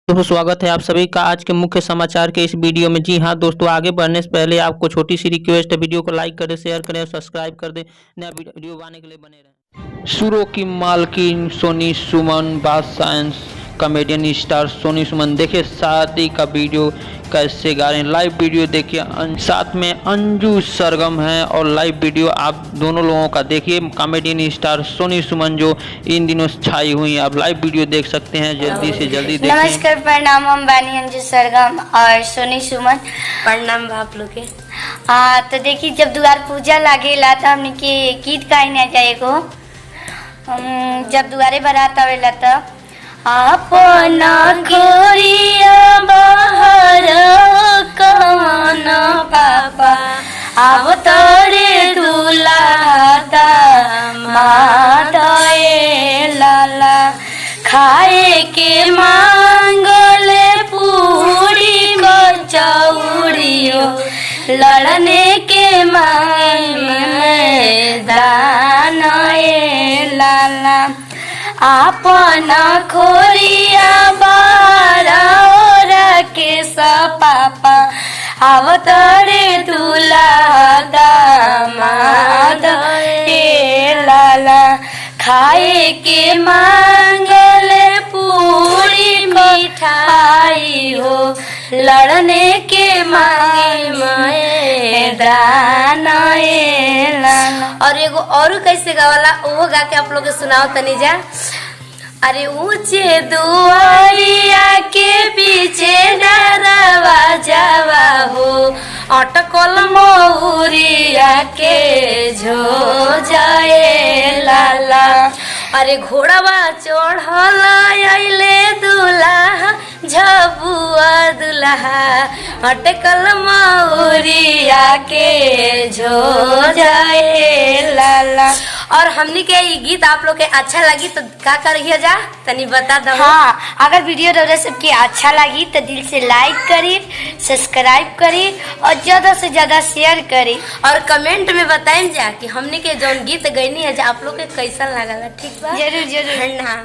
दोस्तों स्वागत है आप सभी का आज के मुख्य समाचार के इस वीडियो में। जी हां दोस्तों, आगे बढ़ने से पहले आपको छोटी सी रिक्वेस्ट है, वीडियो को लाइक करें, शेयर करें और सब्सक्राइब कर दें। नया वीडियो पाने के लिए बने रहें। शुरू की मालकिन सोनी सुमन बादशाह, कॉमेडियन स्टार सोनी सुमन देखिए शादी का वीडियो कैसे गा रहे हैं। लाइव वीडियो देखिए, साथ में अंजू सरगम है और लाइव वीडियो आप दोनों लोगों का देखिए। कॉमेडियन स्टार सोनी सुमन जो इन दिनों छाई हुई हैं, आप लाइव वीडियो देख सकते हैं, जल्दी से जल्दी देखें। नमस्कार, प्रणाम। हम बानी अंजू सरगम और सोनी सुमन। प्रणाम आप लोग के। तो देखिए, जब द्वार पूजा लागेला तो हमने के गीत गाई ना जाए को। जब दुआरे बारात आवेला तो अपना खोरिया बाहर कवन पापा अब तोरे दुलाता माताए लाला खाए के मांगले पूरी कचौड़ियो लड़ने के मांगे दानाए लाला अपना खोरिया बारा के सपापा अब तोरे दूल्हा दामाद ए लाला खाए के मांगले पूरी मिठाई हो लड़ने के मांगे दाना ए लाला। और एगो और कैसे गावाला वो गा के आप लोग के सुनाओ तनी जा। अरे ऊंचे दुआरिया के पीछे डरवा जावा हो अटकल मौरिया के झो जाए लाला। अरे घोड़ावा चढ़ल आइले दूल्हा झबुआ दूल्हा अटकल मौरिया के झो जाए लाला। और हमनी के ये गीत आप लोग के अच्छा लगी तो क्या करिए जा तनी बता दो। हाँ, अगर वीडियो रौरा सबके अच्छा लगी तो दिल से लाइक करी, सब्सक्राइब करी और ज्यादा से ज्यादा शेयर करी और कमेंट में बताएं जा कि हमनी के जौन गीत गईनी है आप लोग के कैसा लगला। ठीक बा, जरूर जरूर। प्रणाम।